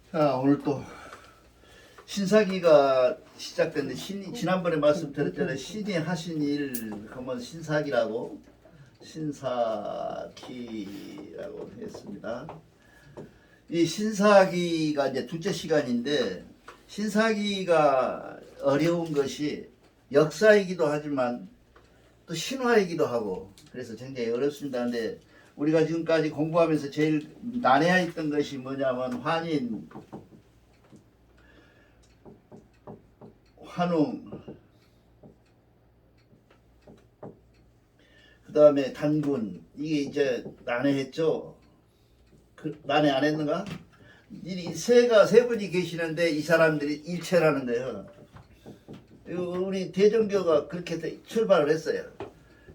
자, 오늘 또 신사기가 시작됐는데 지난번에 말씀드렸잖아요. 신이 하신 일 그러면 신사기라고 신사기라고 했습니다. 이 신사기가 이제 둘째 시간인데 신사기가 어려운 것이 역사이기도 하지만 또 신화이기도 하고 그래서 굉장히 어렵습니다. 근데 우리가 지금까지 공부하면서 제일 난해했던 것이 뭐냐면 환인, 환웅, 그 다음에 단군, 이게 이제 난해했죠. 난해 안 했는가? 이 세 분이 계시는데 이 사람들이 일체라는 거예요. 우리 대종교가 그렇게 출발을 했어요.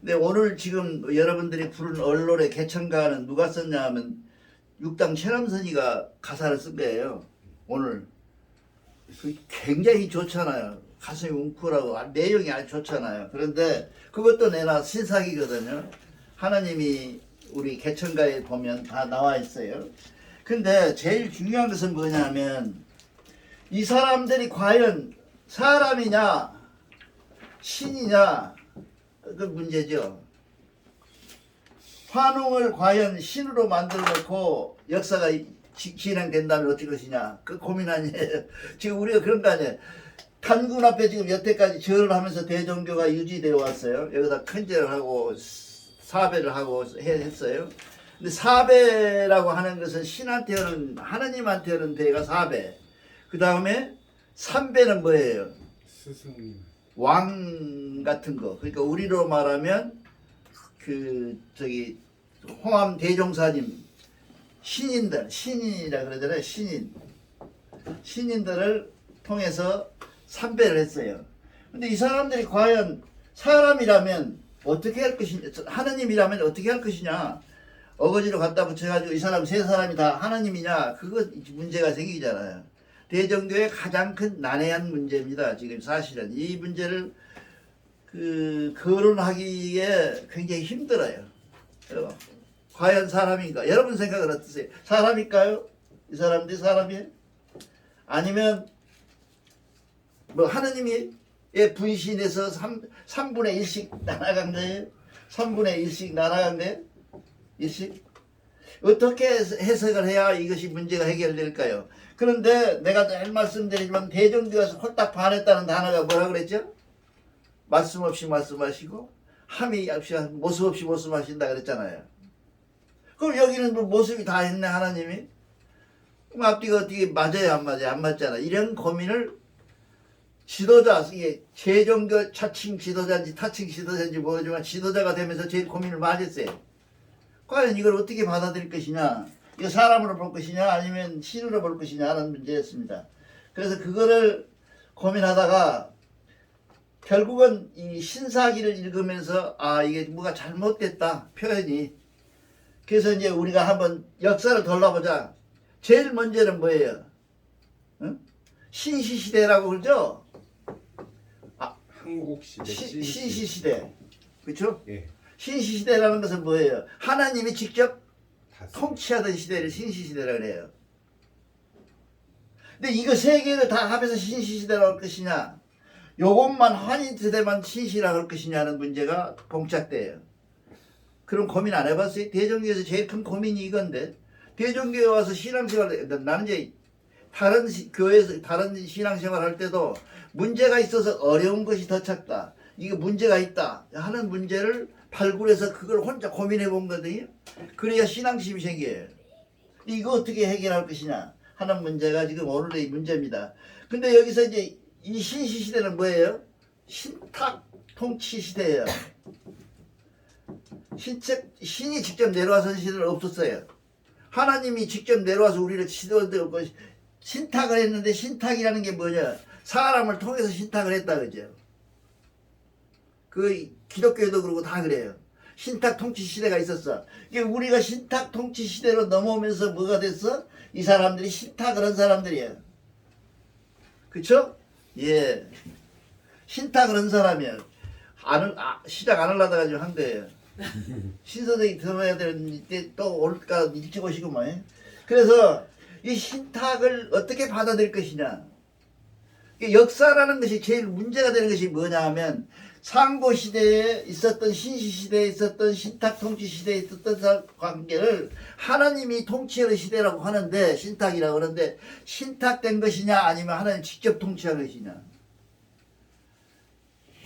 근데 오늘 지금 여러분들이 부른 언론의 개천가는 누가 썼냐 하면 육당 최남선이가 가사를 쓴 거예요. 오늘 굉장히 좋잖아요. 가슴이 웅크라고 내용이 아주 좋잖아요. 그런데 그것도 내나 신사기거든요. 하나님이 우리 개천가에 보면 다 나와 있어요. 근데 제일 중요한 것은 뭐냐면 이 사람들이 과연 사람이냐 신이냐 그 문제죠. 환웅을 과연 신으로 만들어 놓고 역사가 진행된다면 어쩔 것이냐 그 고민 아니에요. 지금 우리가 그런 거 아니에요. 탄군 앞에 지금 여태까지 절을 하면서 대종교가 유지되어 왔어요. 여기다 큰절을 하고 사배를 하고 했어요. 근데 사배라고 하는 것은 신한테는 하나님한테는 대가 사배. 그 다음에 삼배는 뭐예요? 스승님. 왕 같은 거. 그러니까 우리로 말하면 홍암 대종사님 신인들 신인이라 그러잖아요. 신인들을 통해서 삼배를 했어요. 근데 이 사람들이 과연 사람이라면 어떻게 할 것이냐, 하나님이라면 어떻게 할 것이냐, 어거지로 갖다 붙여가지고 이 사람 세 사람이 다 하나님이냐, 그거 문제가 생기잖아요. 대종교의 가장 큰 난해한 문제입니다. 지금 사실은 이 문제를 거론하기에 굉장히 힘들어요. 과연 사람인가? 여러분 생각은 어떠세요? 사람일까요? 이 사람들이 사람이에요? 아니면 뭐 하나님이 분신해서 3분의 1씩 날아간 거예요? 3분의 1씩 날아간 거예요? 1씩? 어떻게 해석을 해야 이것이 문제가 해결될까요? 그런데 내가 늘 말씀드리지만 대종교에서 홀딱 반했다는 단어가 뭐라 그랬죠? 말씀 없이 말씀하시고 함이 없이 모습 없이 말씀하신다 그랬잖아요. 그럼 여기는 뭐 모습이 다 했네 하나님이? 그럼 앞뒤가 어떻게 맞아요 안 맞아요? 안 맞잖아. 이런 고민을 지도자, 이게 재종교 차칭 지도자인지 타칭 지도자인지 모르지만 지도자가 되면서 제일 고민을 많이 했어요. 과연 이걸 어떻게 받아들일 것이냐, 이거 사람으로 볼 것이냐 아니면 신으로 볼 것이냐 하는 문제였습니다. 그래서 그거를 고민하다가 결국은 이 신사기를 읽으면서 이게 뭐가 잘못됐다 표현이. 그래서 이제 우리가 한번 역사를 돌아보자. 제일 먼저는 뭐예요? 응? 신시시대라고 그러죠? 한국시대. 신시시대. 그렇죠? 예. 신시시대라는 것은 뭐예요? 하나님이 직접 다스. 통치하던 시대를 신시시대라고 그래요. 근데 이거 세 개를 다 합해서 신시시대라고 할 것이냐, 요것만 한인시대만 신시라고 할 것이냐는 문제가 봉착돼요. 그럼 고민 안 해봤어요? 대종교에서 제일 큰 고민이 이건데, 대종교에 와서 신앙생활, 나는 이제 다른 교회에서 다른 신앙생활 할 때도 문제가 있어서 어려운 것이 더 찾다, 이게 문제가 있다 하는 문제를 발굴해서 그걸 혼자 고민해 본 거거든요. 그래야 신앙심이 생겨요. 이거 어떻게 해결할 것이냐 하는 문제가 지금 오늘의 문제입니다. 근데 여기서 이제 이 신시 시대는 뭐예요? 신탁 통치 시대예요. 신이 직접 내려와서 시대는 없었어요. 하나님이 직접 내려와서 우리를 지도하고 신탁을 했는데, 신탁이라는 게 뭐냐? 사람을 통해서 신탁을 했다 그죠? 그 기독교도 그러고 다 그래요. 신탁 통치 시대가 있었어. 이게 우리가 신탁 통치 시대로 넘어오면서 뭐가 됐어? 이 사람들이 신탁을 한 사람들이에요. 그쵸? 예. 신탁을 한 사람이에요. 시작 안 하려다가 지금 한 거예요. 신선생이 들어야 되는데 또 올까 일찍 오시고 뭐. 그래서 이 신탁을 어떻게 받아들일 것이냐. 역사라는 것이 제일 문제가 되는 것이 뭐냐 하면 상고 시대에 있었던 신시 시대에 있었던 신탁 통치 시대에 있었던 관계를 하나님이 통치하는 시대라고 하는데 신탁이라고 하는데 신탁된 것이냐 아니면 하나님 직접 통치한 것이냐.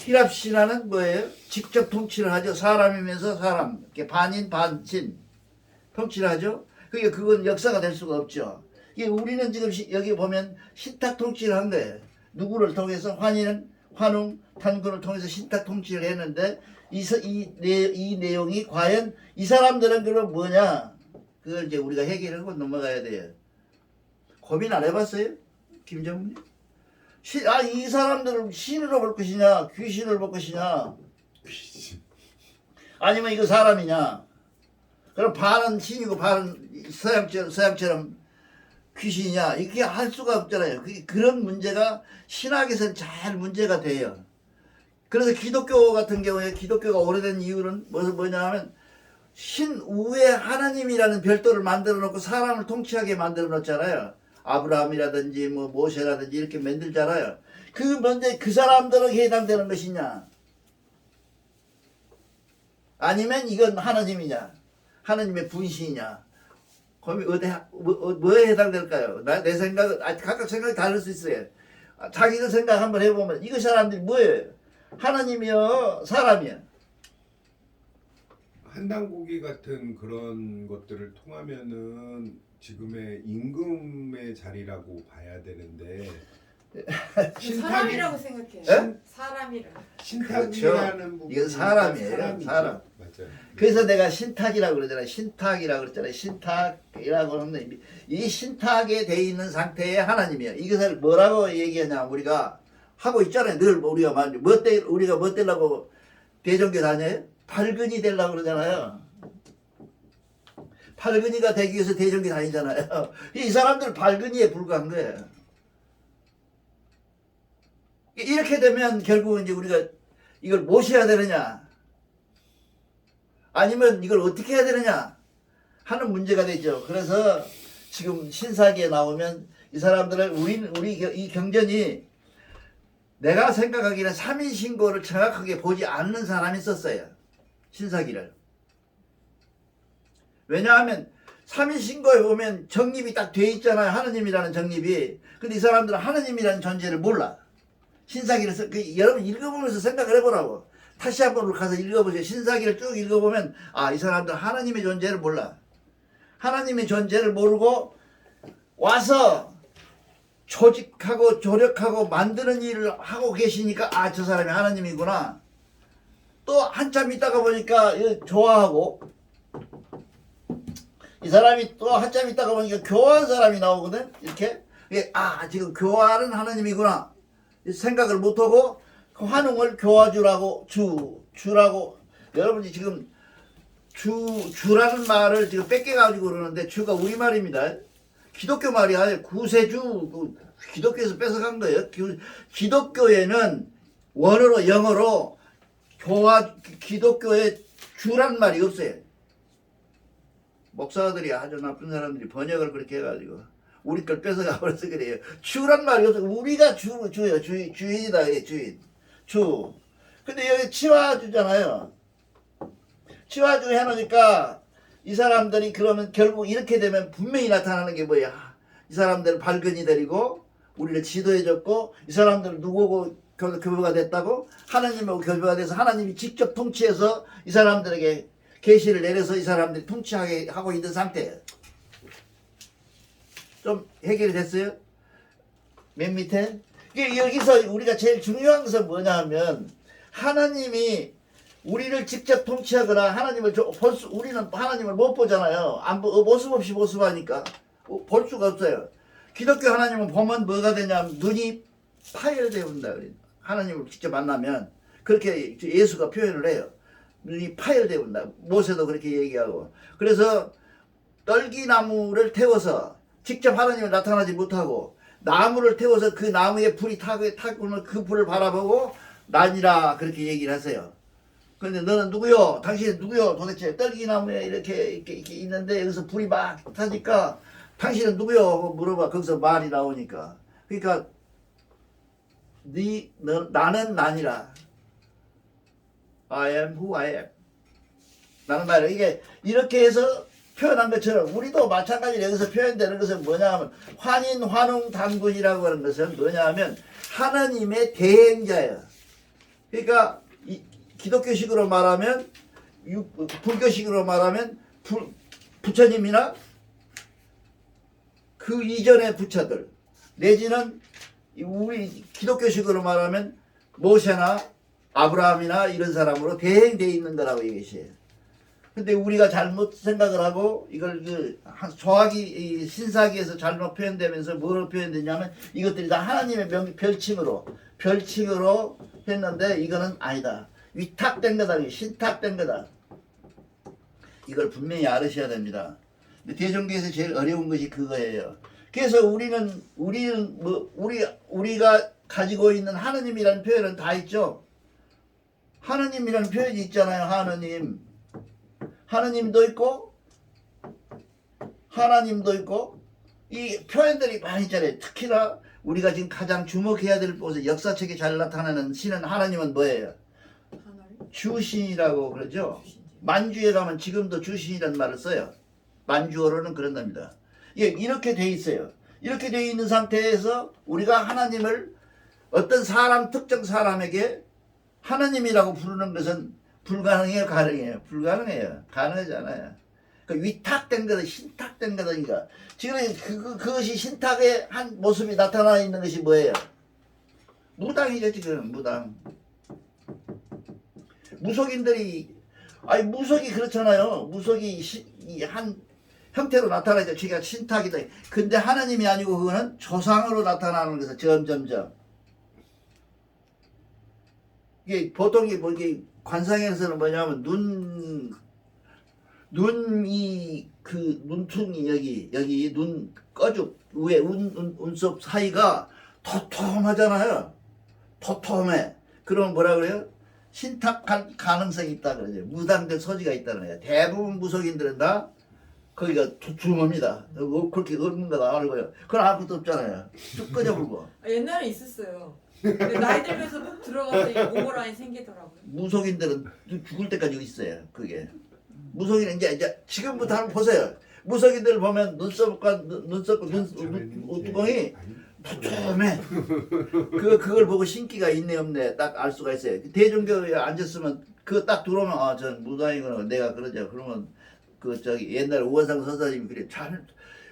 히랍 신화는 뭐예요? 직접 통치를 하죠. 사람이면서 사람, 반인 반신 통치를 하죠. 그건 역사가 될 수가 없죠. 이게 우리는 지금 여기 보면 신탁 통치를 한 거예요. 누구를 통해서 환웅, 탄군을 통해서 신탁 통치를 했는데 이 내용이 과연 이 사람들은 그럼 뭐냐? 그걸 이제 우리가 해결하고 넘어가야 돼요. 고민 안 해봤어요? 김정은님? 이 사람들을 신으로 볼 것이냐, 귀신을 볼 것이냐, 아니면 이거 사람이냐? 그럼 반은 신이고 반은 서양처럼 귀신이냐? 이게 할 수가 없잖아요. 그런 문제가 신학에서는 잘 문제가 돼요. 그래서 기독교 같은 경우에 기독교가 오래된 이유는 뭐냐 하면 신우에 하나님이라는 별도를 만들어 놓고 사람을 통치하게 만들어 놓잖아요. 아브라함이라든지 뭐 모세라든지 이렇게 만들잖아요. 그 문제 그 사람들은 해당되는 것이냐? 아니면 이건 하나님이냐? 하나님의 분신이냐? 뭐에 해당될까요? 내 생각은 각각 생각이 다를 수 있어요. 자기들 생각 한번 해보면 이거 사람들이 뭐예요? 하나님이요? 사람이요? 한당고기 같은 그런 것들을 통하면은 지금의 임금의 자리라고 봐야 되는데 사람이라고 생각해요. 에? 사람이라. 신탁이라는 부분이 이건 사람이에요. 사람이죠. 사람. 맞아요. 그래서 내가 신탁이라고 그러잖아요. 신탁이라고 그랬잖아요. 신탁이라고 하는데 이 신탁에 돼 있는 상태의 하나님이에요. 이것을 뭐라고 얘기하냐 우리가 하고 있잖아요. 늘 우리가 우리가 뭐 되려고 대종교 다녀요? 팔근이 되려고 그러잖아요. 팔근이가 되기 위해서 대종교 다니잖아요. 이 사람들 팔근이에 불과한 거예요. 이렇게 되면 결국은 이제 우리가 이걸 모셔야 되느냐 아니면 이걸 어떻게 해야 되느냐 하는 문제가 되죠. 그래서 지금 신사기에 나오면 이 사람들을 우리 이 경전이 내가 생각하기에는 3인 신고를 정확하게 보지 않는 사람이 썼어요. 신사기를. 왜냐하면 3인 신고에 보면 정립이 딱 돼 있잖아요. 하느님이라는 정립이. 근데 이 사람들은 하느님이라는 존재를 몰라. 신사기를 여러분 읽어보면서 생각을 해보라고. 다시 한번 가서 읽어보세요. 신사기를 쭉 읽어보면 이 사람들 하나님의 존재를 몰라. 하나님의 존재를 모르고 와서 조직하고 조력하고 만드는 일을 하고 계시니까 저 사람이 하나님이구나. 또 한참 있다가 보니까 좋아하고 이 사람이 또 한참 있다가 보니까 교화한 사람이 나오거든. 이렇게 지금 교화는 하나님이구나 생각을 못하고 환웅을 교화주라고 주라고 여러분이 지금 주라는 말을 지금 뺏겨가지고 그러는데 주가 우리말입니다. 기독교 말이 아니에요. 구세주 기독교에서 뺏어간 거예요. 기독교에는 원어로 영어로 기독교에 주란 말이 없어요. 목사들이 아주 나쁜 사람들이 번역을 그렇게 해가지고 우리 걸 뺏어가 버려서 그래요. 주란 말이 없어요. 우리가 주예요. 주인이다. 주인. 주. 근데 여기 치와주잖아요. 치와주 해놓으니까 이 사람들이 그러면 결국 이렇게 되면 분명히 나타나는 게 뭐야? 이 사람들 발근이 되리고 우리를 지도해줬고 이 사람들은 누구고 교배가 됐다고? 하나님하고 교배가 돼서 하나님이 직접 통치해서 이 사람들에게 계시를 내려서 이 사람들이 통치하게 하고 있는 상태예요. 좀 해결이 됐어요? 맨 밑에? 여기서 우리가 제일 중요한 것은 뭐냐 하면 하나님이 우리를 직접 통치하거나 우리는 하나님을 못 보잖아요. 모습 없이 모습하니까 볼 수가 없어요. 기독교 하나님은 보면 뭐가 되냐면 눈이 파열되온다. 하나님을 직접 만나면 그렇게 예수가 표현을 해요. 눈이 파열되온다. 모세도 그렇게 얘기하고. 그래서 떨기나무를 태워서 직접 하나님을 나타나지 못하고 나무를 태워서 그 나무에 불이 타고 그 불을 바라보고 난이라 그렇게 얘기를 하세요. 그런데 너는 누구요? 당신은 누구요? 도대체 떨기나무에 이렇게 있는데 여기서 불이 막 타니까 당신은 누구요? 물어봐. 거기서 말이 나오니까. 그러니까 나는 나니라. I am who I am. 라는 말이에요. 이게 이렇게 해서 표현한 것처럼 우리도 마찬가지로 여기서 표현되는 것은 뭐냐 하면 환인 환웅 단군이라고 하는 것은 뭐냐 하면 하나님의 대행자예요. 그러니까 기독교식으로 말하면 불교식으로 말하면 부처님이나 그 이전의 부처들 내지는 우리 기독교식으로 말하면 모세나 아브라함이나 이런 사람으로 대행되어 있는 거라고 얘기해요. 근데 우리가 잘못 생각을 하고 이걸 조화기 신사기에서 잘못 표현되면서 뭐로 표현되냐면 이것들이 다 하나님의 별칭으로 했는데 이거는 아니다. 위탁된 거다. 신탁된 거다. 이걸 분명히 알으셔야 됩니다. 근데 대종교에서 제일 어려운 것이 그거예요. 그래서 우리가 가지고 있는 하느님이라는 표현은 다 있죠. 하느님이라는 표현이 있잖아요. 하느님도 있고 하나님도 있고 이 표현들이 많이 있잖아요. 특히나 우리가 지금 가장 주목해야 될 곳에 역사책에 잘 나타나는 신은 하나님은 뭐예요? 주신이라고 그러죠. 만주에 가면 지금도 주신이라는 말을 써요. 만주어로는 그런답니다. 예, 이렇게 돼 있어요. 이렇게 돼 있는 상태에서 우리가 하나님을 어떤 특정 사람에게 하나님이라고 부르는 것은 불가능해요, 가능해요? 불가능해요. 가능하지 않아요. 그 위탁된 거다, 신탁된 거다니까. 지금 그것이 신탁의 한 모습이 나타나 있는 것이 뭐예요? 무당이죠, 지금, 무당. 무속인들이, 무속이 그렇잖아요. 무속이 한 형태로 나타나죠. 지가 신탁이다. 근데 하나님이 아니고 그거는 조상으로 나타나는 것은 점점점. 이게 보통 이게 관상에서는 뭐냐면 눈퉁이 여기 눈 꺼죽 위에 운속 사이가 도톰하잖아요. 도톰해. 그러면 뭐라 그래요? 신탁할 가능성이 있다 그러죠. 무당될 소지가 있다는 거예요. 대부분 무속인들은 다 거기가 두툼합니다. 그렇게 없는 거다 알고요. 그건 알 것도 없잖아요. 쭉 끄져보고. 옛날에 있었어요. 근데 나이 들면서 꼭 들어가서 모모라인 생기더라고요. 무속인들은 죽을 때까지 있어요. 그게. 무속인은 이제 지금부터 한번 보세요. 무속인들 보면 눈썹과 눈두덩이 두툼해. 그걸 보고 신기가 있네 없네 딱 알 수가 있어요. 대종교에 앉았으면 그거 딱 들어오면 전 무당이구나 내가 그러죠. 그러면 옛날에 우원상 선생님이 그래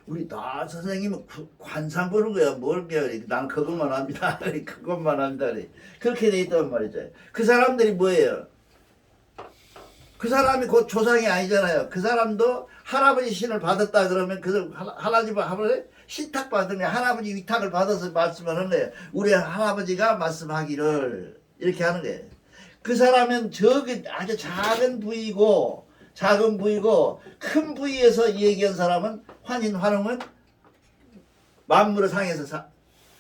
우리 나 선생님은 관상 보는 거야. 뭘 배워? 난 그것만 합니다. 그것만 합니다. 그렇게 돼 있단 말이죠. 그 사람들이 뭐예요? 그 사람이 곧 조상이 아니잖아요. 그 사람도 할아버지 신을 받았다 그러면 그 할아버지 신탁 받은 게 할아버지 위탁을 받아서 말씀을 하는 거예요. 우리 할아버지가 말씀하기를 이렇게 하는 거예요. 그 사람은 아주 작은 부위고 큰 부위에서 얘기한 사람은 환인 환웅은 만물을 향해서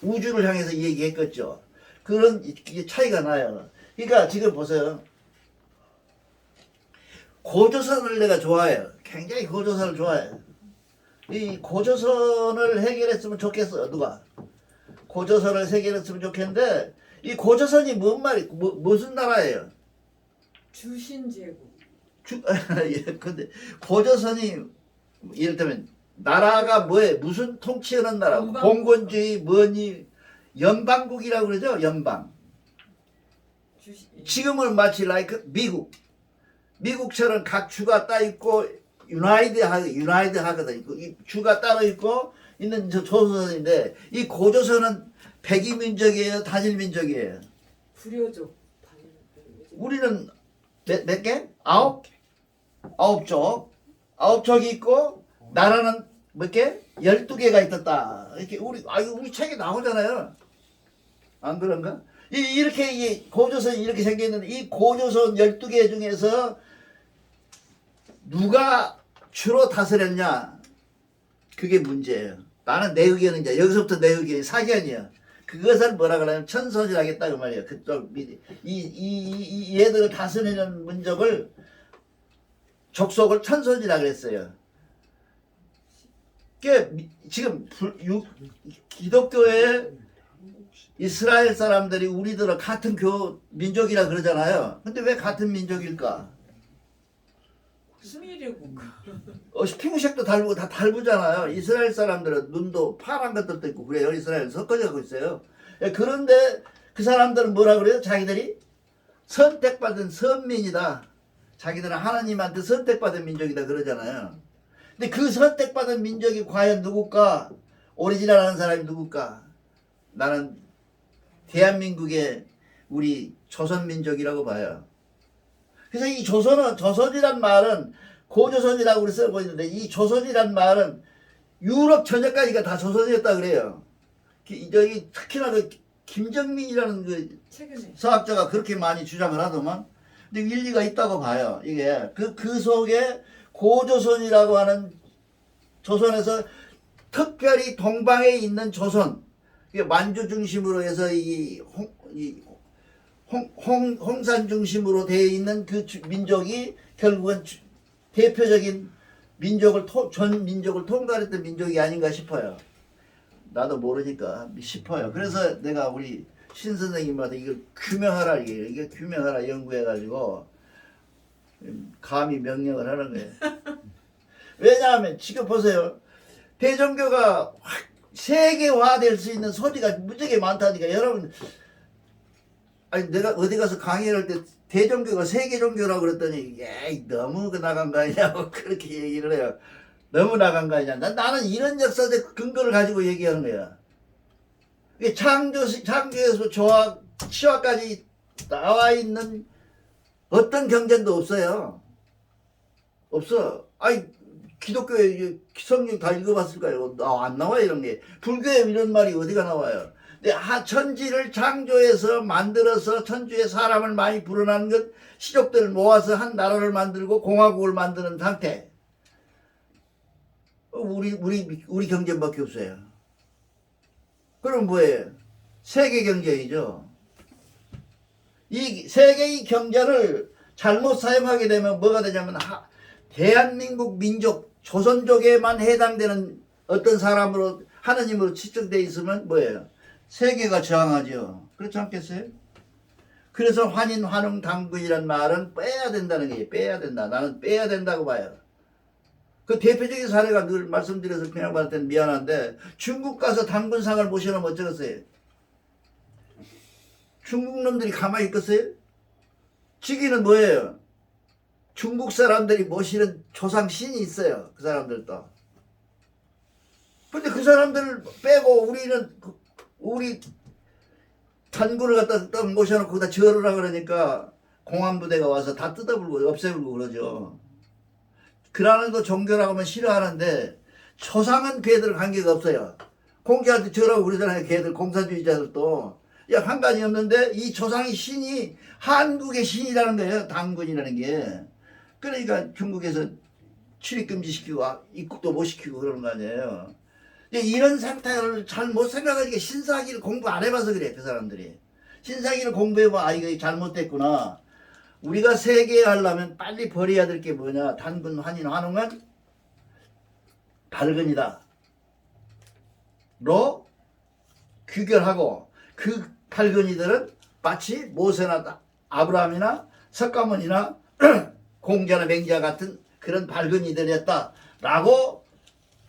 우주를 향해서 얘기했겠죠. 그런 차이가 나요. 그러니까 지금 보세요. 고조선을 내가 좋아해요. 굉장히 고조선을 좋아해요. 이 고조선을 해결했으면 좋겠어요. 누가? 고조선을 해결했으면 좋겠는데 이 고조선이 무슨 나라예요? 주신제국. 근데 고조선이 이를테면 나라가 뭐예요? 무슨 통치하는 나라? 봉건주의 뭐니? 연방국이라고 그러죠? 연방. 지금은 마치 미국처럼 각 주가 따 있고 유나이드 하거든. 이 주가 따로 있고 있는 조선인데 이 고조선은 백이민족이에요, 단일민족이에요. 불효족. 우리는 몇 개? 아홉 족이 있고 나라는 몇 개? 12개가 있었다. 이렇게 우리 책에 나오잖아요. 안 그런가? 이렇게 고조선이 이렇게 생겼는데 이 고조선 12개 중에서 누가 주로 다스렸냐? 그게 문제예요. 나는 내 의견은 이제 여기서부터 내 의견이 사견이야. 그것을 뭐라 그러냐면 천선이라겠다 그 말이에요. 그쪽 얘들을 다스리는 민족을 족속을 천선이라 그랬어요. 지금 기독교의 이스라엘 사람들이 우리들은 같은 민족이라 그러잖아요. 근데 왜 같은 민족일까? 스미르고 피부색도 다르고 다 다르잖아요. 이스라엘 사람들은 눈도 파란 것들도 있고 그래요. 이스라엘 섞어져 가고 있어요. 그런데 그 사람들은 뭐라 그래요? 자기들이 선택받은 선민이다. 자기들은 하나님한테 선택받은 민족이다 그러잖아요. 근데 그 선택받은 민족이 과연 누굴까? 오리지널하는 사람이 누굴까? 나는 대한민국의 우리 조선민족이라고 봐요. 그래서 이 조선이란 말은 고조선이라고 우리 쓰고 있는데 이 조선이란 말은 유럽 전역까지가 다 조선이었다 그래요. 여기 특히나 그 김정민이라는 그 최근에 서학자가 그렇게 많이 주장을 하더만. 근데 일리가 있다고 봐요. 이게 그 속에 고조선이라고 하는 조선에서 특별히 동방에 있는 조선, 만주 중심으로 해서 홍산 중심으로 되어 있는 그 민족이 결국은 대표적인 전 민족을 통달했던 민족이 아닌가 싶어요. 나도 모르니까 싶어요. 그래서 내가 우리 신 선생님한테 이걸 규명하라, 이게 규명하라 연구해가지고 감히 명령을 하는 거예요. 왜냐하면 지금 보세요. 대종교가 세계화될 수 있는 소리가 무지하게 많다니까. 여러분, 아니 내가 어디 가서 강의를 할 때 대종교가 세계 종교라고 그랬더니 에이 너무 나간 거 아니냐고 그렇게 얘기를 해요. 너무 나간 거 아니냐. 나는 이런 역사적 근거를 가지고 얘기하는 거야. 창조에서 치화까지 나와 있는 어떤 경전도 없어요. 없어. 아니 기독교에 성경 다 읽어봤을까요? 안 나와 이런 게. 불교에 이런 말이 어디가 나와요? 근데 천지를 창조해서 만들어서 천주에 사람을 많이 불어넣는 것, 시족들을 모아서 한 나라를 만들고 공화국을 만드는 상태. 우리 경전밖에 없어요. 그럼 뭐예요? 세계 경전이죠. 이 세계의 경전을 잘못 사용하게 되면 뭐가 되냐면 대한민국 민족 조선족에만 해당되는 어떤 사람으로 하느님으로 치정되어 있으면 뭐예요? 세계가 저항하죠. 그렇지 않겠어요? 그래서 환인, 환웅, 당군이란 말은 빼야 된다는 거예요. 빼야 된다. 나는 빼야 된다고 봐요. 그 대표적인 사례가 늘 말씀드려서 그냥 받을 때는 미안한데 중국 가서 당군상을 모셔놓으면 어쩌겠어요? 중국 놈들이 가만히 있겠어요? 지기는 뭐예요? 중국 사람들이 모시는 조상 신이 있어요. 그 사람들도. 근데 그 사람들을 빼고 우리 단군을 갖다 딱 모셔놓고 거기다 절을 하고 그러니까 공안부대가 와서 다 뜯어불고 없애불고 그러죠. 그러는 거 종교라고 하면 싫어하는데 조상은 걔들 관계가 없어요. 공자한테 절하고 그러잖아요. 걔들 공산주의자들도. 야, 상관이 없는데 이 조상의 신이 한국의 신이라는 거예요. 당군이라는 게. 그러니까 중국에서 출입금지시키고 입국도 못 시키고 그러는 거 아니에요. 이런 상태를 잘 못 생각하니까 신사기를 공부 안 해봐서 그래. 그 사람들이. 신사기를 공부해봐. 이거 잘못됐구나. 우리가 세계하려면 빨리 버려야 될 게 뭐냐. 단군, 환인, 환웅은 발근이다. 로 규결하고 그 발근이들은 마치 모세나 아브라함이나 석가모니나 공자나 맹자 같은 그런 발근이들이었다라고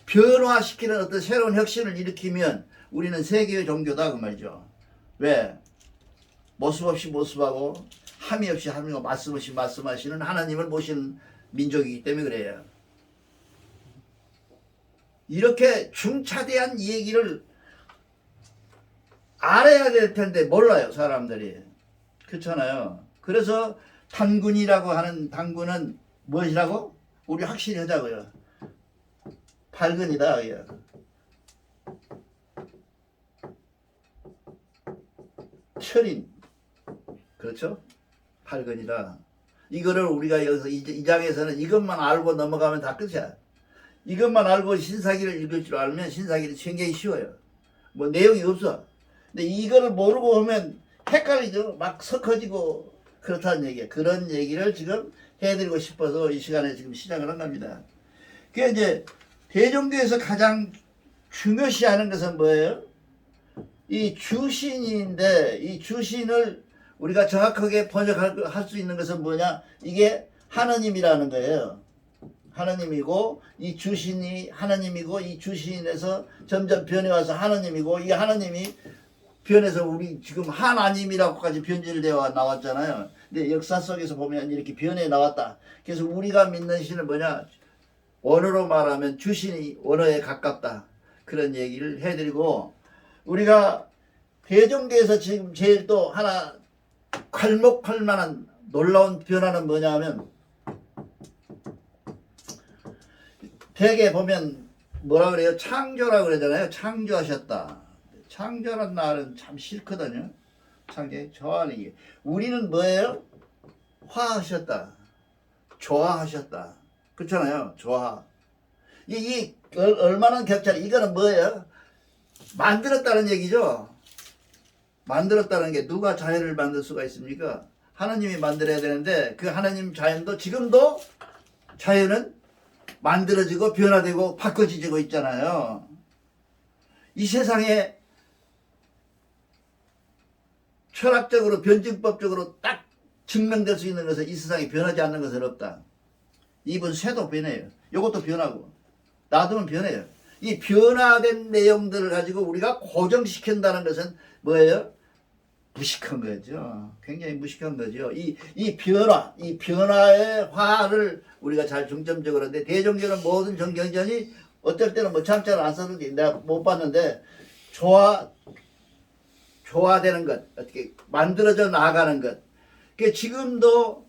변화시키는 어떤 새로운 혁신을 일으키면 우리는 세계의 종교다 그 말이죠. 왜? 모습 없이 모습하고 함이 없이 함이고 말씀 없이 말씀하시는 하나님을 모시는 민족이기 때문에 그래요. 이렇게 중차대한 얘기를 알아야 될 텐데 몰라요 사람들이. 그렇잖아요. 그래서 단군이라고 하는 당군은 무엇이라고? 우리 확실히 하자고요. 발근이다. 철인. 그렇죠? 발근이다. 이거를 우리가 여기서 이 장에서는 이것만 알고 넘어가면 다 끝이야. 이것만 알고 신사기를 읽을 줄 알면 신사기를 굉장히 쉬워요. 뭐 내용이 없어. 근데 이거를 모르고 하면 헷갈리죠. 막 섞어지고 그렇다는 얘기야. 그런 얘기를 지금 해드리고 싶어서 이 시간에 지금 시작을 한 겁니다. 그게 이제 대종교에서 가장 중요시하는 것은 뭐예요? 이 주신인데 이 주신을 우리가 정확하게 번역할 수 있는 것은 뭐냐? 이게 하느님이라는 거예요. 하느님이고 이 주신이 하느님이고 이 주신에서 점점 변해와서 하느님이고 이 하느님이 변해서 우리 지금 하나님이라고까지 변질되어 나왔잖아요. 근데 역사 속에서 보면 이렇게 변해 나왔다. 그래서 우리가 믿는 신은 뭐냐? 원어로 말하면 주신이 원어에 가깝다. 그런 얘기를 해드리고 우리가 대종교에서 지금 제일 또 하나 괄목할 만한 놀라운 변화는 뭐냐 하면 대개 보면 뭐라 그래요? 창조라고 그러잖아요. 창조하셨다. 창조란 말은 참 싫거든요. 창조, 저하는 우리는 뭐예요? 화하셨다. 조화하셨다. 그렇잖아요. 조화. 이 얼마나 격차를 이거는 뭐예요? 만들었다는 얘기죠. 만들었다는 게 누가 자연을 만들 수가 있습니까? 하나님이 만들어야 되는데 그 하나님 자연도 지금도 자연은 만들어지고 변화되고 바꿔지고 있잖아요. 이 세상에 철학적으로 변증법적으로 딱 증명될 수 있는 것은 이 세상에 변하지 않는 것은 없다. 이번 쇠도 변해요. 이것도 변하고 놔두면 변해요. 이 변화된 내용들을 가지고 우리가 고정시킨다는 것은 뭐예요? 무식한 거죠. 굉장히 무식한 거죠. 이 변화의 화를 우리가 잘 중점적으로 하는데 대종교는 모든 정경전이 어떨 때는 뭐 참자를 안 썼는데 내가 못 봤는데 조화되는 것, 어떻게 만들어져 나가는 것. 그 지금도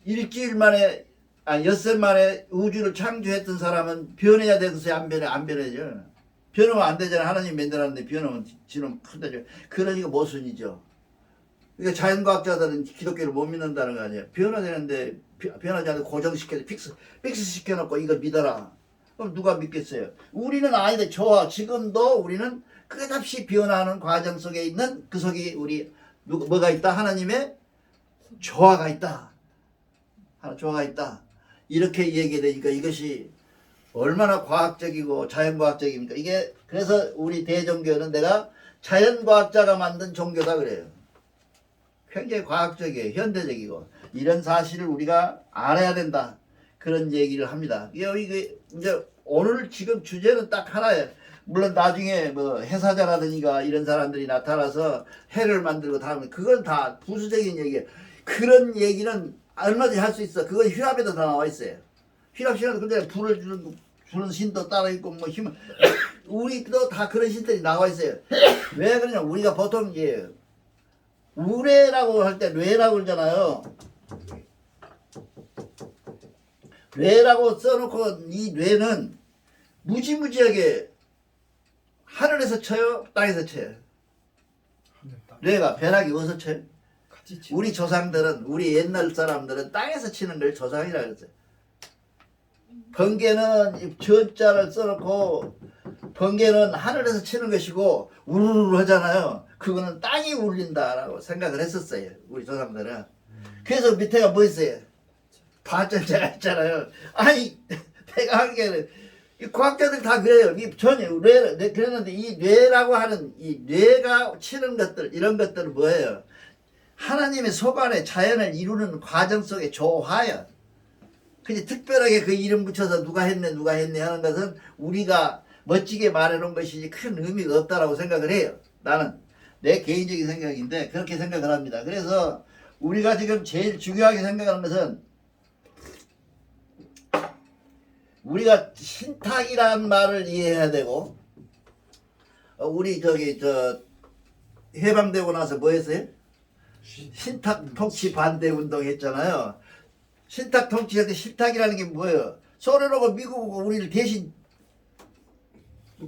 일주일 만에 엿새 만에 우주를 창조했던 사람은 변해야 되겠어요? 안 변해죠. 변하면 안 되잖아요. 하나님 만들었는데 변하면 지는 큰다죠. 그러니까 모순이죠. 그러니까 자연과학자들은 기독교를 못 믿는다는 거 아니에요. 변화되는데 변하지 않고 고정시켜서 픽스 시켜놓고 이걸 믿어라. 그럼 누가 믿겠어요? 우리는 아니다. 좋아. 지금도 우리는 끝없이 변화하는 과정 속에 있는 그 속에 우리 뭐가 있다? 하나님의 조화가 있다. 조화가 있다. 이렇게 얘기되니까 이것이 얼마나 과학적이고 자연과학적입니까? 이게 그래서 우리 대종교는 내가 자연과학자가 만든 종교다 그래요. 굉장히 과학적이에요. 현대적이고 이런 사실을 우리가 알아야 된다. 그런 얘기를 합니다. 이게 이제 오늘 지금 주제는 딱 하나예요. 물론 나중에 뭐 해사자라든가 이런 사람들이 나타나서 해를 만들고 다 하면 그건 다 부수적인 얘기예요. 그런 얘기는 얼마든지 할 수 있어. 그건 휴랍에도 다 나와 있어요. 휴랍 시간에 근데 불을 주는 신도 따로 있고 뭐 힘을 우리도 다 그런 신들이 나와 있어요. 왜 그러냐? 우리가 보통 이제 우레라고 할 때 뇌라고 그러잖아요. 뇌라고 써놓고 이 뇌는 무지무지하게 하늘에서 쳐요, 땅에서 쳐요. 뇌가 벼락이 어디서 쳐요? 우리 조상들은 우리 옛날 사람들은 땅에서 치는 걸 조상이라 그랬어요. 번개는 저자를 써놓고 번개는 하늘에서 치는 것이고 우르르 하잖아요. 그거는 땅이 울린다라고 생각을 했었어요. 우리 조상들은. 그래서 밑에가 뭐 있어요? 발전자가 있잖아요. 아니 내가 한 게 과학자들 다 그래요. 이 전혀 그랬는데 이 뇌라고 하는 이 뇌가 치는 것들 이런 것들은 뭐예요? 하나님의 소관의 자연을 이루는 과정 속의 조화야. 근데 특별하게 그 이름 붙여서 누가 했네 하는 것은 우리가 멋지게 말해놓은 것이지 큰 의미가 없다라고 생각을 해요. 나는 내 개인적인 생각인데 그렇게 생각을 합니다. 그래서 우리가 지금 제일 중요하게 생각하는 것은 우리가 신탁이라는 말을 이해해야 되고 우리 해방되고 나서 뭐 했어요? 신탁 통치 반대 운동 했잖아요. 신탁 통치할 때 신탁이라는 게 뭐예요? 소련하고 미국하고 우리를 대신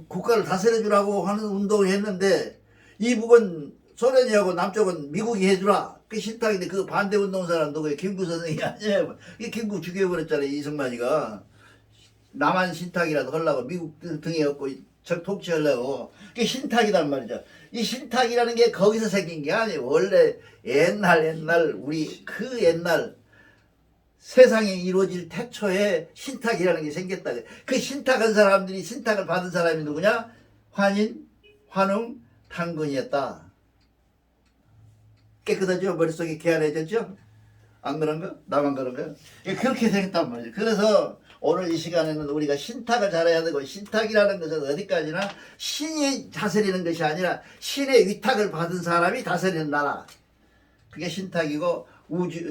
국가를 다스려주라고 하는 운동을 했는데 이북은 소련이 하고 남쪽은 미국이 해주라. 그 신탁인데 그 반대 운동 사람 누구예요? 김구 선생이 아니에요. 이 김구 죽여버렸잖아요. 이승만이가. 남한 신탁이라도 하려고 미국 등에 업고 통치하려고. 그게 신탁이란 말이죠. 이 신탁이라는 게 거기서 생긴 게 아니에요. 원래 옛날 우리 그 옛날 세상이 이루어질 태초에 신탁이라는 게 생겼다. 그 신탁한 사람들이 신탁을 받은 사람이 누구냐? 환인, 환웅, 탕군이었다. 깨끗하죠? 머릿속이 개안해졌죠? 안 그런가? 나만 그런가? 그렇게 생겼단 말이죠. 그래서 오늘 이 시간에는 우리가 신탁을 잘해야 되고, 신탁이라는 것은 어디까지나 신이 다스리는 것이 아니라 신의 위탁을 받은 사람이 다스리는 나라. 그게 신탁이고,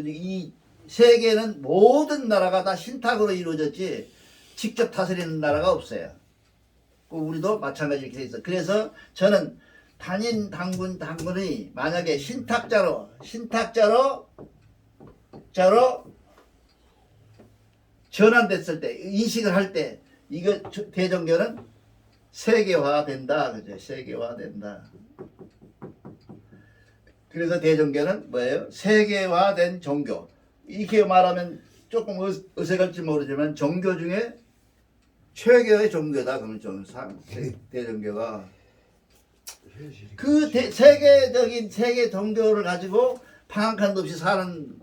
이 세계는 모든 나라가 다 신탁으로 이루어졌지 직접 다스리는 나라가 없어요. 우리도 마찬가지 이렇게 돼 있어. 그래서 저는 단인 당군이 만약에 신탁자로 전환됐을 때, 인식을 할 때, 이거 대종교는 세계화된다. 그죠? 세계화된다. 그래서 대종교는 뭐예요? 세계화된 종교. 이렇게 말하면 조금 어색할지 모르지만 종교 중에 최고의 종교다. 그러면 좀 대종교가 그 세계적인 세계 종교를 가지고 방한칸도 없이 사는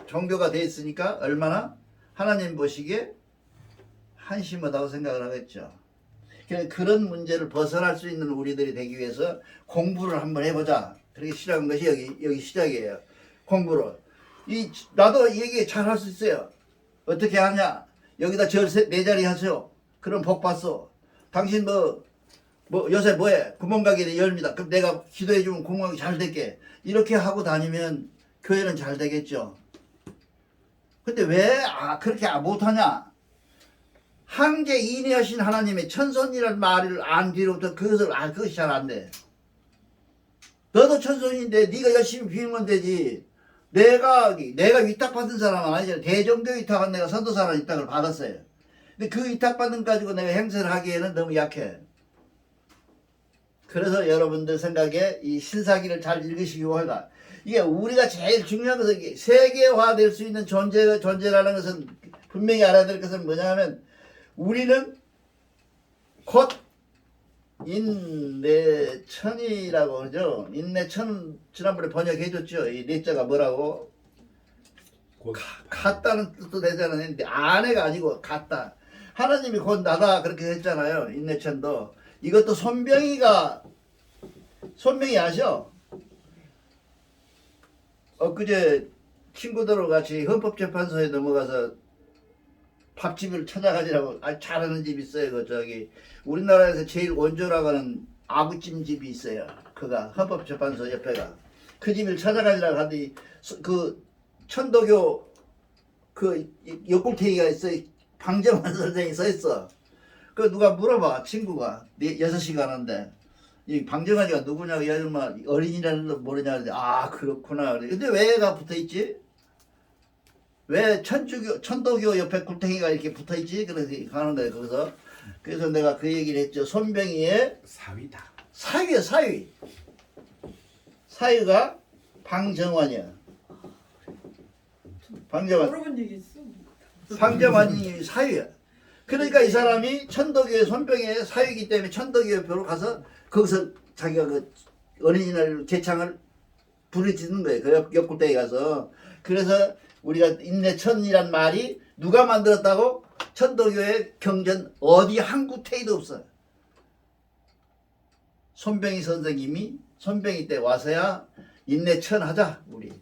종교가 돼 있으니까 얼마나 하나님 보시기에 한심하다고 생각을 하겠죠. 그런 문제를 벗어날 수 있는 우리들이 되기 위해서 공부를 한번 해보자. 그렇게 시작한 것이 여기 시작이에요. 공부를. 나도 얘기 잘 할 수 있어요. 어떻게 하냐? 여기다 내 자리 하세요. 그럼 복 받소. 당신 요새 뭐해? 구멍가게 열립니다. 그럼 내가 기도해주면 구멍이 잘 될게. 이렇게 하고 다니면 교회는 잘 되겠죠. 근데 왜 그렇게 못하냐? 한계 인내하신 하나님의 천손이라는 말을 안 뒤로부터 그것이 잘 안 돼. 너도 천손인데 네가 열심히 비우면 되지. 내가 위탁받은 사람은 아니잖아. 대종교 위탁한 내가 선도사라는 위탁을 받았어요. 근데 그 위탁받은 가지고 내가 행세를 하기에는 너무 약해. 그래서 여러분들 생각에 이 신사기를 잘 읽으시기 바랍니다. 이게 우리가 제일 중요한 것은 세계화될 수 있는 존재라는 것은 분명히 알아야 될 것은 뭐냐면 우리는 곧 인내천이라고 그러죠. 인내천 지난번에 번역해 줬죠. 이 내자가 뭐라고? 같다는 뜻도 되잖아요. 근데 아내가 아니고 같다. 하나님이 곧 나다 그렇게 했잖아요. 인내천도. 이것도 손병이 아셔? 엊그제 친구들하고 같이 헌법재판소에 넘어가서 밥집을 찾아가지라고 잘하는 집이 있어요. 우리나라에서 제일 원조라고 하는 아구찜집이 있어요. 그가 헌법재판소 옆에가 그 집을 찾아가지라고 하더니 그 천도교 그 옆골태기가 있어요. 방정환 선생이 서 있어. 그 누가 물어봐. 친구가 6시간 하는데 이 방정환이가 누구냐고 이 아줌마 어린이라는 거 모르냐 그러는데 그렇구나. 근데 왜 얘가 붙어있지? 왜 천도교 옆에 굴탱이가 이렇게 붙어있지? 그래서 가는 거예요. 거기서. 그래서 내가 그 얘기를 했죠. 손병희의 사위다. 사위야, 사위. 사위가 방정환이야. 방정환. 여러 번 얘기했어. 방정환이 사위야. 그러니까 이 사람이 천도교의 손병희의 사위이기 때문에 천도교 옆으로 가서 거기서 자기가 그 어린이날 개창을 부르짖는 거예요. 그 옆굴대에 가서. 그래서 우리가 인내천이란 말이 누가 만들었다고? 천도교의 경전 어디 한 구태기도 없어요. 손병희 선생님이 손병희 때 와서야 인내천 하자 우리.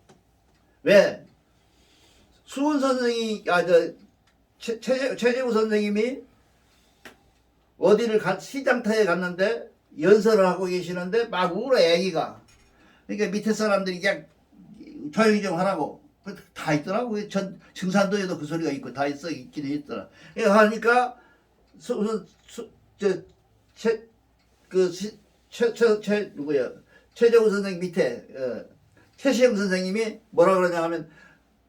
왜? 수훈 선생이 최재우 선생님이 어디를 시장터에 갔는데 연설을 하고 계시는데 막 울어 애기가. 그러니까 밑에 사람들이 그냥 조용히 좀 하라고. 다 있더라고. 증산도에도 그 소리가 있고 다 있긴 있더라. 하니까 누구야? 최재우 선생님 밑에 최시영 선생님이 뭐라 그러냐 하면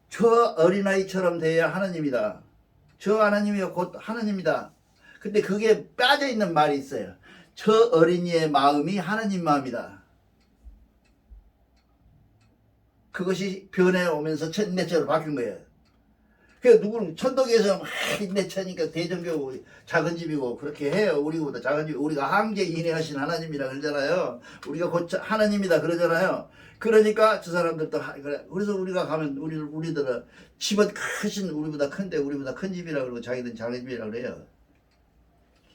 저 어린아이처럼 돼야 하나님이다. 저 하나님이 곧 하나님이다. 근데 그게 빠져 있는 말이 있어요. 저 어린이의 마음이 하나님 마음이다. 그것이 변해오면서 인내처로 바뀐 거예요. 그 누구는 천덕에서 막 인내차니까 대전교 작은 집이고 그렇게 해요. 우리보다 작은 집. 우리가 항제 인내하신 하나님이라 그러잖아요. 우리가 곧 하나님이다 그러잖아요. 그러니까 저 사람들도 그래. 그래서 우리가 가면 우리들은 집은 크신 우리보다 큰데 우리보다 큰 집이라 그러고 자기들은 작은 집이라 그래요.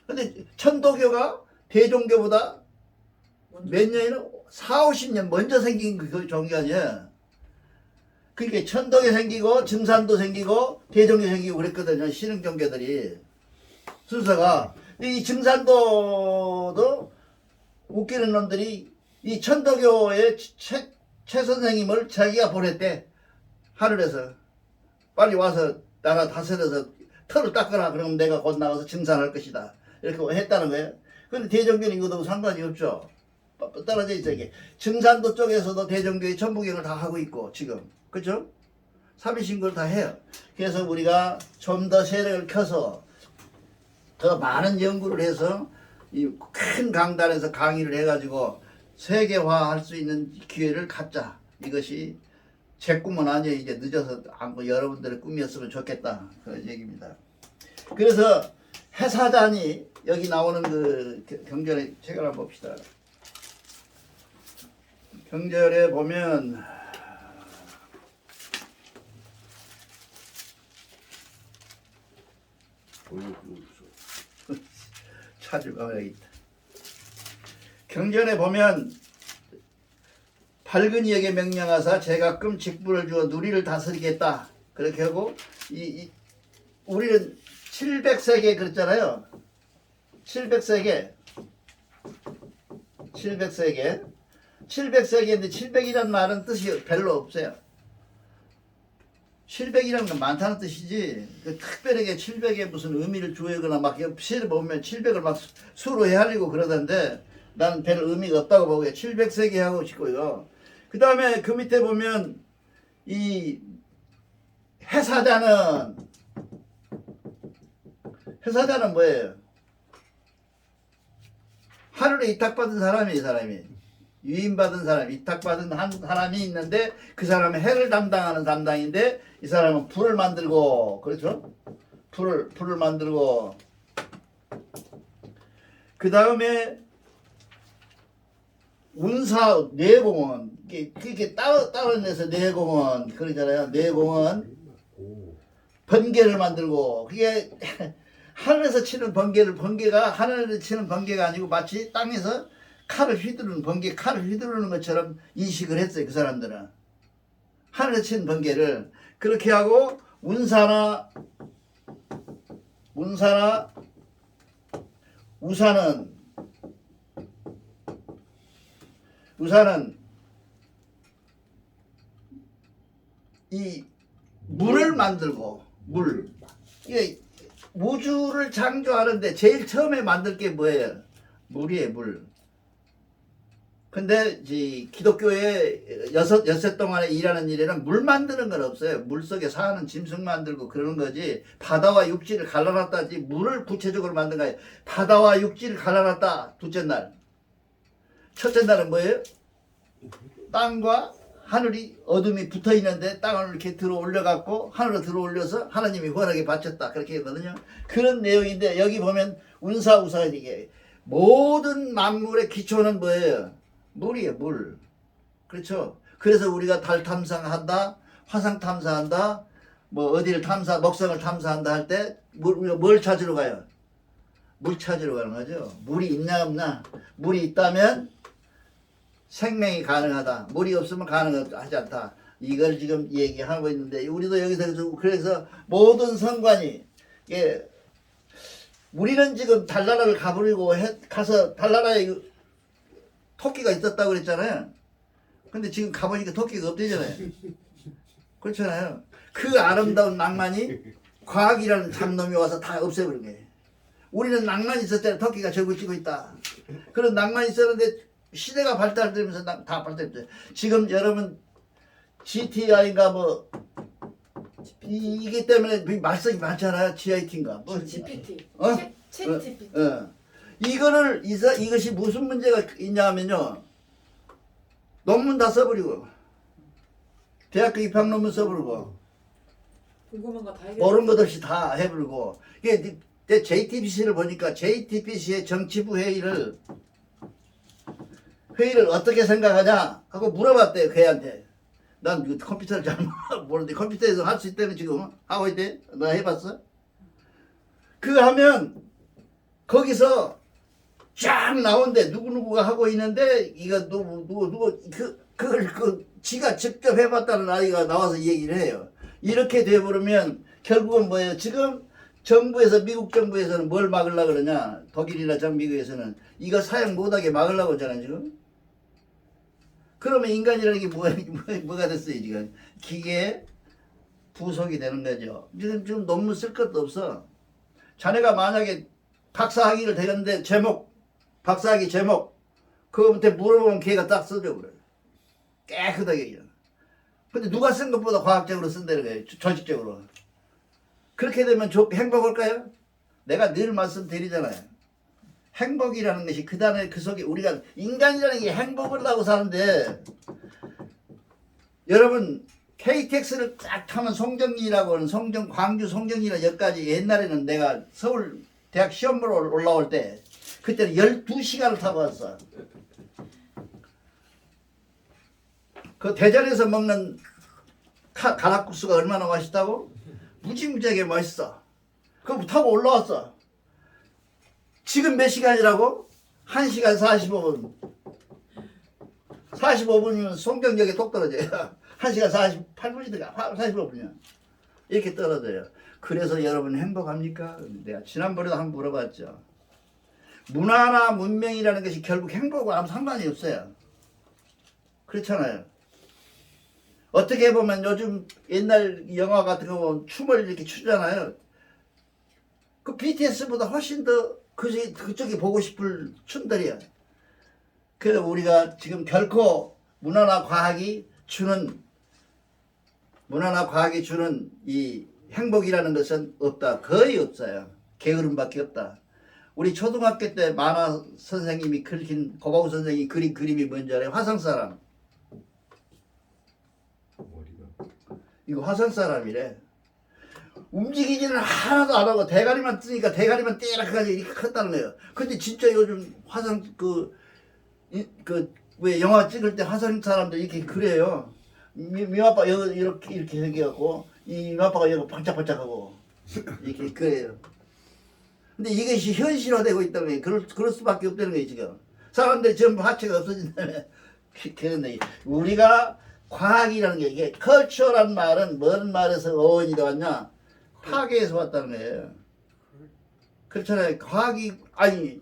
근데 천도교가 대종교보다 몇 년이나 4, 50년 먼저 생긴 그 종교 아니야. 그러니까 천덕이 생기고 증산도 생기고 대종이 생기고 그랬거든요. 신흥 종교들이 순서가. 이 증산도도 웃기는 놈들이 이 천도교의 최 선생님을 자기가 보냈대. 하늘에서 빨리 와서 나라 다스려서 털을 닦아라. 그러면 내가 곧 나가서 증산할 것이다. 이렇게 했다는 거예요. 근데 대종교는 이거하고 상관이 없죠. 떨어져 있어. 이게 증산도 쪽에서도 대종교의 천부경을 다 하고 있고 지금 그죠? 사비신고를 다 해요. 그래서 우리가 좀 더 세력을 켜서 더 많은 연구를 해서 이 큰 강단에서 강의를 해가지고 세계화할 수 있는 기회를 갖자. 이것이 제 꿈은 아니에요. 이제 늦어서 않고 여러분들의 꿈이었으면 좋겠다. 그런 얘기입니다. 그래서 해사단이 여기 나오는 그 경전의 책을 한번 봅시다. 경전에 보면 찾아가야겠다. 경전에 보면 밝은 이에게 명령하사 제가끔 직분을 주어 누리를 다스리겠다. 그렇게 하고 우리는 700세계 그랬잖아요. 700세계인데 700이란 말은 뜻이 별로 없어요. 700이라는 건 많다는 뜻이지 특별하게 700에 무슨 의미를 주거나 막 시를 보면 700을 막 수로 헤아리고 그러던데 나는 별 의미가 없다고 보고요. 700세계 하고 싶고요. 그 다음에 그 밑에 보면 이 해사자는 뭐예요? 하늘에 이탁받은 사람이 이 사람이 유인받은 사람, 위탁받은 한 사람이 있는데 그 사람은 해를 담당하는 담당인데 이 사람은 불을 만들고 그렇죠? 불을 만들고 그 다음에 운사 뇌공원 그게 따로 내서 뇌공원 그러잖아요. 뇌공원 번개를 만들고 그게 하늘에서 치는 번개가 하늘에서 치는 번개가 아니고 마치 땅에서 칼을 휘두르는 칼을 휘두르는 것처럼 인식을 했어요. 그 사람들은 하늘에 친 번개를 그렇게 하고 운사나 우사는 이 물을 만들고 이게 우주를 창조하는데 제일 처음에 만들 게 뭐예요? 물이에요. 물. 근데 기독교의 엿새 동안에 일하는 일에는 물 만드는 건 없어요. 물 속에 사는 짐승 만들고 그러는 거지. 바다와 육지를 갈라놨다지 물을 구체적으로 만든 거예요. 바다와 육지를 갈라놨다. 둘째 날. 첫째 날은 뭐예요? 땅과 하늘이 어둠이 붙어 있는데 땅을 이렇게 들어 올려갖고 하늘로 들어 올려서 하나님이 원하게 바쳤다. 그렇게 하거든요. 그런 내용인데 여기 보면 운사우사 이게 모든 만물의 기초는 뭐예요? 물이에요. 물. 그렇죠. 그래서 우리가 달 탐사한다, 화상 탐사한다, 뭐 어디를 목성을 탐사한다 할 때 우리가 뭘 찾으러 가요? 물 찾으러 가는 거죠. 물이 있나 없나? 물이 있다면 생명이 가능하다. 물이 없으면 가능하지 않다. 이걸 지금 얘기하고 있는데 우리도 여기서 그래서 모든 성관이 우리는 지금 달나라를 가버리고 가서 달나라에 토끼가 있었다고 그랬잖아요. 근데 지금 가보니까 토끼가 없대잖아요. 그렇잖아요. 그 아름다운 낭만이 과학이라는 잡놈이 와서 다 없애버린 거예요. 우리는 낭만이 있었잖아요. 토끼가 저걸 찍고 있다. 그런 낭만이 있었는데 시대가 발달되면서 다 발달됐어요. 지금 여러분 GTI인가 뭐 이게 때문에 말썽이 많잖아요. GIT인가 뭐 GPT. 어? 챗 GPT. 이것이 무슨 문제가 있냐면요. 논문 다 써버리고 대학교 입학 논문 써버리고 궁금한 거 다 해결. 모르는 것 없이 다 해버리고 이게 내 JTBC를 보니까 JTBC의 정치부 회의를 어떻게 생각하냐 하고 물어봤대요. 걔한테. 난 컴퓨터를 잘 모르는데 컴퓨터에서 할 수 있다는 지금 하고 있대. 너 해봤어? 그거 하면 거기서 쫙 나오는데 누구누구가 하고 있는데 이거 누구 그걸 지가 직접 해봤다는 아이가 나와서 얘기를 해요. 이렇게 돼버리면 결국은 뭐예요? 지금 정부에서 미국 정부에서는 뭘 막으려고 그러냐? 독일이나 전 미국에서는 이거 사용 못하게 막으려고 하잖아요 지금. 그러면 인간이라는 게 뭐가 됐어요 지금? 기계의 부속이 되는 거죠. 지금 논문 쓸 것도 없어. 자네가 만약에 박사학위를 되는데 박사학위 제목 그거한테 물어보면 걔가 딱 써줘 그래. 깨끗하게. 근데 누가 쓴 것보다 과학적으로 쓴다는 거예요. 조직적으로. 그렇게 되면 행복할까요? 내가 늘 말씀드리잖아요. 행복이라는 것이 그 다음에 그 속에 우리가 인간이라는 게 행복을 하고 사는데 여러분 KTX를 딱 타면 송정리라고 하는 광주 송정리나 여기까지 옛날에는 내가 서울 대학 시험 보러 올라올 때 그때는 12시간을 타고 왔어. 그 대전에서 먹는 가락국수가 얼마나 맛있다고? 무지무지하게 맛있어. 그럼 타고 올라왔어. 지금 몇 시간이라고? 1시간 45분. 45분이면 송정역에 톡 떨어져요. 1시간 48분이든가 45분이야. 이렇게 떨어져요. 그래서 여러분 행복합니까? 내가 지난번에도 한번 물어봤죠. 문화나 문명이라는 것이 결국 행복과 아무 상관이 없어요. 그렇잖아요. 어떻게 보면 요즘 옛날 영화 같은 거 보면 춤을 이렇게 추잖아요. 그 BTS보다 훨씬 더 그쪽이 보고 싶을 춤들이야. 그래서 우리가 지금 결코 문화나 과학이 주는 이 행복이라는 것은 없다. 거의 없어요. 게으름밖에 없다. 우리 초등학교 때 만화 선생님이 그린 고바우 선생님이 그린 그림이 뭔지 알아요? 화성사람. 이거 화성사람이래. 움직이지는 하나도 안 하고 대가리만 뜨니까 대가리만 떼락하게 이렇게 컸다는 거예요. 근데 진짜 요즘 화성 왜 영화 찍을 때 화성 사람들 이렇게 그래요. 미아빠 이렇게 생겨갖고 이 미아빠가 여기 반짝반짝하고 이렇게 그래요. 근데 이것이 현실화되고 있다는 거예요. 그럴 수밖에 없다는 거예요 지금. 사람들이 전부 하체가 없어진다면 그런데 우리가 과학이라는 게 이게 컬처란 말은 뭔 말에서 어원이 나왔냐? 파괴에서 왔다는 거예요. 그렇잖아요. 과학이 아니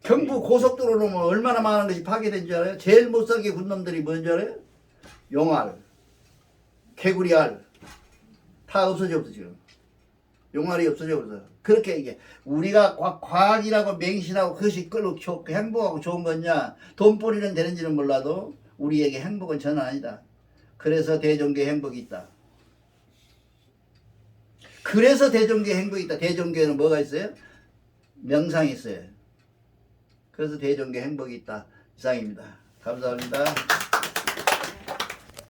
경부 고속도로 놓으면 얼마나 많은 것이 파괴된 줄 알아요? 제일 못살게 군 놈들이 뭔지 알아요? 용알, 개구리알 다 없어져 버렸어 지금. 용알이 없어져 버렸어. 그렇게 이게 우리가 과학이라고 맹신하고 그것이 끌고 행복하고 좋은 거냐? 돈벌이는 되는지는 몰라도 우리에게 행복은 전혀 아니다. 그래서 대종교에 행복이 있다. 그래서 대종교에 행복이 있다. 대종교에는 뭐가 있어요? 명상이 있어요. 그래서 대종교에 행복이 있다. 이상입니다. 감사합니다.